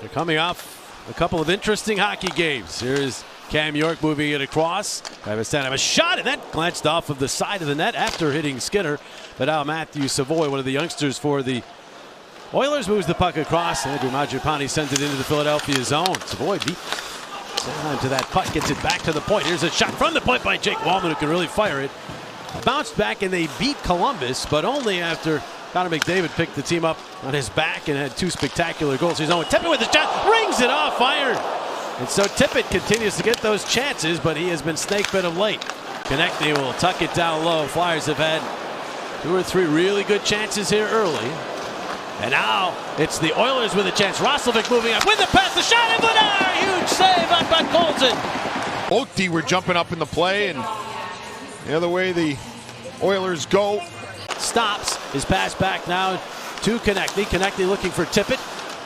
They're coming off a couple of interesting hockey games. Here's Cam York moving it across. Travis Stan have a shot, and that glanced off of the side of the net after hitting Skinner. But now Matthew Savoy, one of the youngsters for the Oilers, moves the puck across. Andrew Mangiapane sends it into the Philadelphia zone. Savoy beat Sanheim to that puck, gets it back to the point. Here's a shot from the point by Jake Wallman, who can really fire it. Bounced back, and they beat Columbus, but only after Connor McDavid picked the team up on his back and had two spectacular goals. He's on Tippett with the shot, rings it off, fired. And so Tippett continues to get those chances, but he has been snake bit of late. Konechny will tuck it down low. Flyers have had 2 or 3 really good chances here early. And now it's the Oilers with a chance. Roslovic moving up with the pass, the shot, and Vladar! Huge save on Colton. Both D were jumping up in the play, and the other way the Oilers go. Stops his pass back now to Konechny. Konechny looking for Tippett.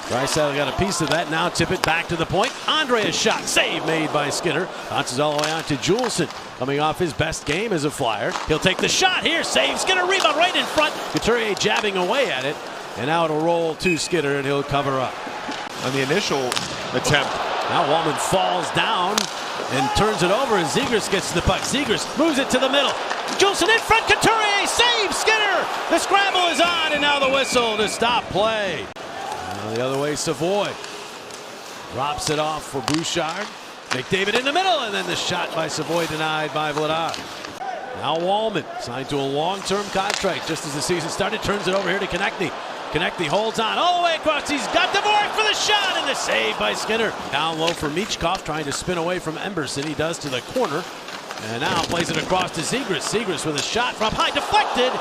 Draisaitl got a piece of that. Now Tippett back to the point. Andrea's shot, save made by Skinner. Bounces all the way on to Juleson, coming off his best game as a Flyer. He'll take the shot here, save. Skinner rebound right in front. Couturier jabbing away at it. And now it'll roll to Skinner, and he'll cover up. On the initial attempt. Now Wallman falls down and turns it over as Zegras gets to the puck. Zegras moves it to the middle. Juleson in front, Couturier, save, Skinner! The scramble is on, and now the whistle to stop play. Now the other way, Savoy drops it off for Bouchard. McDavid in the middle, and then the shot by Savoy denied by Vladar. Now Wallman, signed to a long-term contract just as the season started, turns it over here to Konechny. Konechny holds on all the way across. He's got Dvorak for the shot, and the save by Skinner. Down low for Michkov, trying to spin away from Emberson. He does to the corner, and now plays it across to Zegras. Zegras with a shot from high, deflected,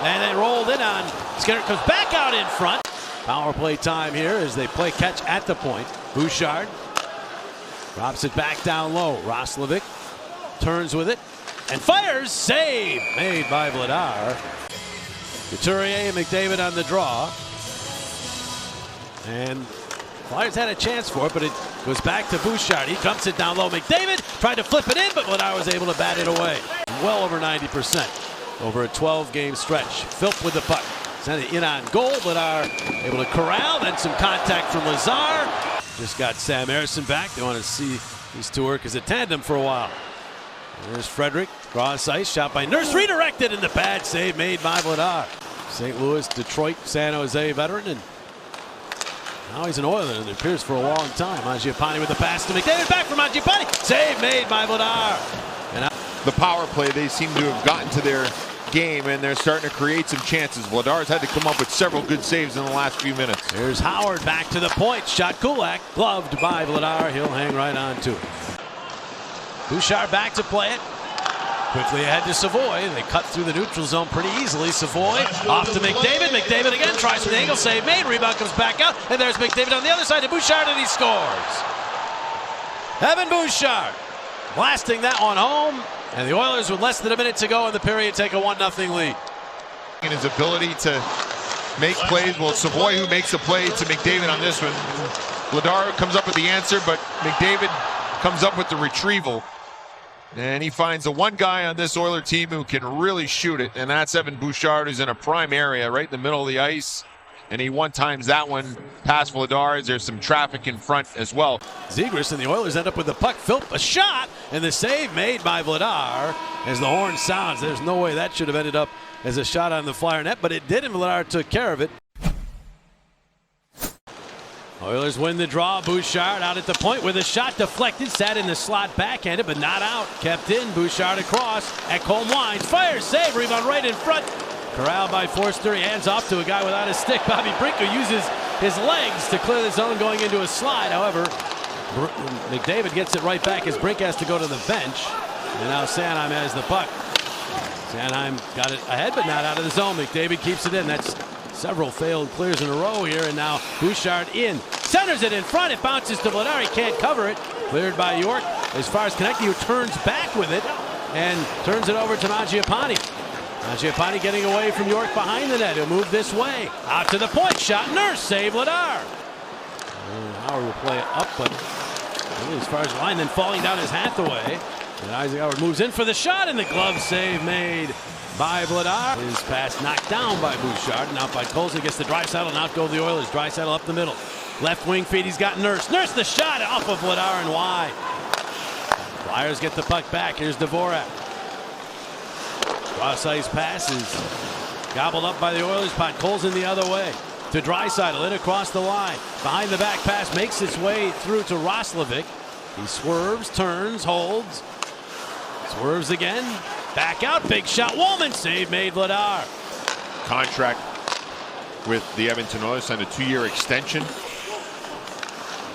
and then rolled in on Skinner. Comes back out in front. Power play time here as they play catch at the point. Bouchard drops it back down low. Roslovic turns with it and fires. Save made by Vladar. Couturier and McDavid on the draw. And Flyers had a chance for it, but it goes back to Bouchard. He dumps it down low. McDavid tried to flip it in, but Vladar was able to bat it away. Well over 90% over a 12-game stretch. Philp with the puck. Sent it in on goal. Vladar able to corral. Then some contact from Lazar. Just got Sam Harrison back. They want to see these two work as a tandem for a while. There's Frederick, cross ice, shot by Nurse, redirected, and the bad save made by Vladar. St. Louis, Detroit, San Jose veteran, and now he's an Oiler, and it appears for a long time. Mangiapane with the pass to McDavid, back from Mangiapane, save made by Vladar. And the power play, they seem to have gotten to their game, and they're starting to create some chances. Vladar's had to come up with several good saves in the last few minutes. Here's Howard back to the point, shot Kulak, gloved by Vladar. He'll hang right on to it. Bouchard back to play it. Quickly ahead to Savoy. They cut through the neutral zone pretty easily. Savoy off to McDavid. McDavid again tries for the angle save made. Rebound comes back out. And there's McDavid on the other side to Bouchard, and he scores. Evan Bouchard blasting that one home. And the Oilers, with less than a minute to go in the period, take a 1-0 lead. In his ability to make plays. Well, Savoy who makes the play to McDavid on this one. Vladar comes up with the answer, but McDavid comes up with the retrieval. And he finds the one guy on this Oiler team who can really shoot it, and that's Evan Bouchard, who's in a prime area right in the middle of the ice. And he one-times that one past Vladar. There's some traffic in front as well. Zegras and the Oilers end up with the puck. Philp, a shot, and the save made by Vladar. As the horn sounds, there's no way that should have ended up as a shot on the Flyer net, but it did, and Vladar took care of it. Oilers win the draw. Bouchard out at the point with a shot deflected. Sat in the slot backhanded, but not out. Kept in. Bouchard across. Ekholm winds. Fires. Save. Rebound right in front. Corralled by Forster. He hands off to a guy without a stick. Bobby Brinker uses his legs to clear the zone going into a slide. However, McDavid gets it right back as Brink has to go to the bench. And now Sanheim has the puck. Sanheim got it ahead, but not out of the zone. McDavid keeps it in. That's several failed clears in a row here, and now Bouchard in. Centers it in front. It bounces to Vladar. He can't cover it. Cleared by York. As far as Konechny, who turns back with it and turns it over to Mangiapane. Mangiapane getting away from York behind the net. He'll move this way. Out to the point. Shot. Nurse. Save Vladar. Howard will play it up, but really as far as the line, then falling down his Hathaway. And Isaac Howard moves in for the shot, and the glove save made by Vladar. His pass knocked down by Bouchard, and out by Colson. Gets the Draisaitl, and out go the Oilers. Draisaitl up the middle. Left wing feed, he's got Nurse. Nurse the shot off of Vladar and wide. Flyers get the puck back. Here's Dvorak. Cross-ice passes. Gobbled up by the Oilers puck. Colson the other way. To Draisaitl, in across the line. Behind the back pass, makes its way through to Roslovic. He swerves, turns, holds. Swerves again. Back out, big shot. Woolman save made Vladar. Contract with the Edmonton Oilers, signed a 2-year extension.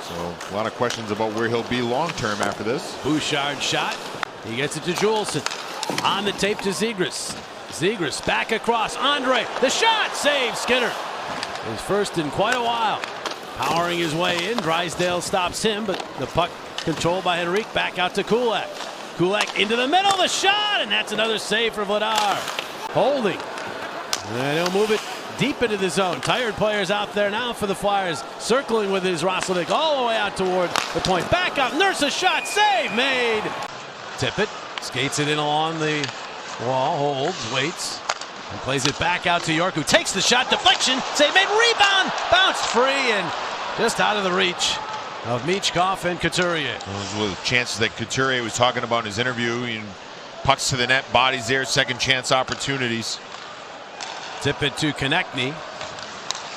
So a lot of questions about where he'll be long-term after this. Bouchard shot. He gets it to Juleson. On the tape to Zegras. Zegras back across. Andre, the shot, save Skinner. His first in quite a while. Powering his way in. Drysdale stops him, but the puck controlled by Henrique. Back out to Kulak. Kulak into the middle, the shot, and that's another save for Vladar. Holding. And he'll move it deep into the zone. Tired players out there now for the Flyers. Circling with his Roslovic all the way out toward the point. Back up, Nurse a shot, save made. Tippett skates it in along the wall, holds, waits. And plays it back out to York, who takes the shot, deflection, save made, rebound, bounced free and just out of the reach of Michkov and Couturier. Those were the chances that Couturier was talking about in his interview. And pucks to the net, bodies there, second chance opportunities. Tippett to Konechny.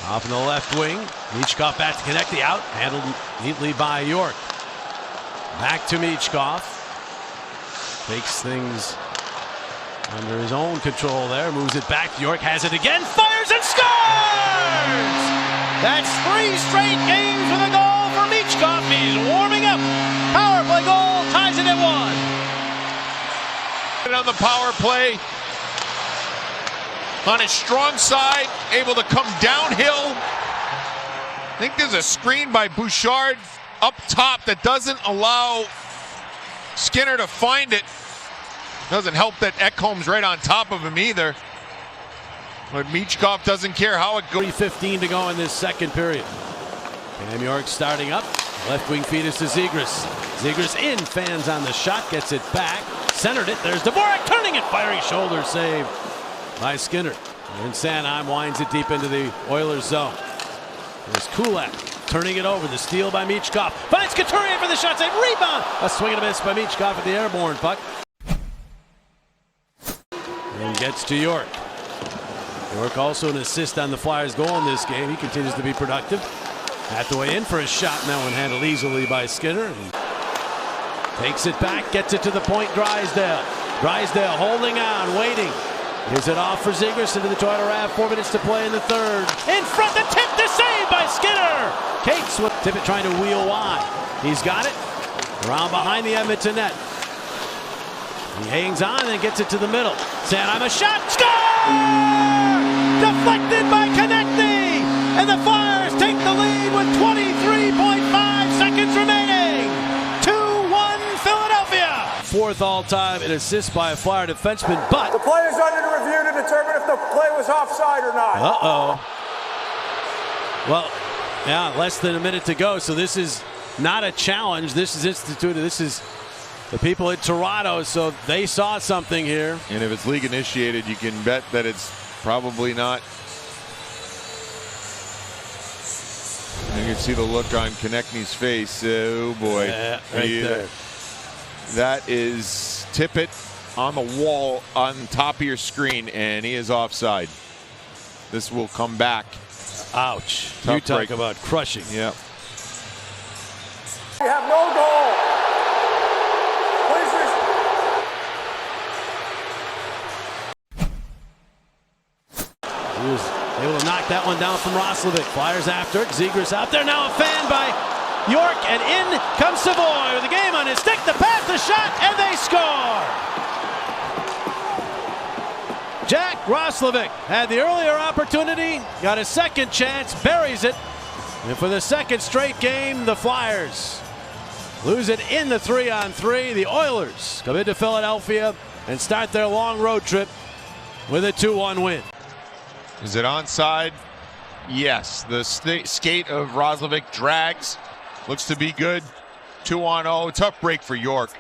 Off in the left wing. Michkov back to Konechny, out, handled neatly by York. Back to Michkov. Takes things under his own control there, moves it back. York has it again, fires and scores! That's 3 straight games with a goal for Michkov. He's warming up. Power play goal, ties it at 1. On the power play, on his strong side, able to come downhill. I think there's a screen by Bouchard up top that doesn't allow Skinner to find it. Doesn't help that Ekholm's right on top of him either. But Michkov doesn't care how it goes. 3:15 to go in this second period. Cam York starting up. Left wing feed is to Zegras. Zegras in, fans on the shot, gets it back. Centered it. There's Dvorak turning it, firing shoulder save by Skinner. And Sanheim winds it deep into the Oilers zone. There's Kulak turning it over. The steal by Michkov. Finds Couturier for the shot save. Rebound. A swing and a miss by Michkov at the airborne puck. And gets to York. York also an assist on the Flyers goal in this game. He continues to be productive. Hathaway in for a shot, and that one handled easily by Skinner. And takes it back, gets it to the point, Drysdale. Drysdale holding on, waiting. Gives it off for Zegras into the Toyota RAV. 4 minutes to play in the third. In front, the tip, the save by Skinner. Cates with Tippett trying to wheel wide. He's got it. Around behind the Edmonton net. He hangs on and gets it to the middle. Sanheim a shot, score! Deflected by Konechny! And the Flyers take the lead with 23.5 seconds remaining. 2-1 Philadelphia. 4th all-time in assists by a Flyer defenseman, but the play is under review to determine if the play was offside or not. Uh-oh. Well, yeah, less than a minute to go, so this is not a challenge. This is instituted. This is the people in Toronto, so they saw something here. And if it's league initiated, you can bet that it's probably not. You can see the look on Konechny's face. Oh boy. Yeah, right there. That is Tippett on the wall on top of your screen, and he is offside. This will come back. Ouch. Tough You talk break. about crushing. Yeah. You have no goal. He was able to knock that one down from Roslovic. Flyers after it. Zegras out there. Now a fan by York. And in comes Savoy with the game on his stick. The pass, the shot, and they score. Jack Roslovic had the earlier opportunity. Got a second chance. Buries it. And for the second straight game, the Flyers lose it in the 3-on-3. The Oilers come into Philadelphia and start their long road trip with a 2-1 win. Is it onside? Yes. The skate of Roslovic drags. Looks to be good. 2-on-0. Tough break for York.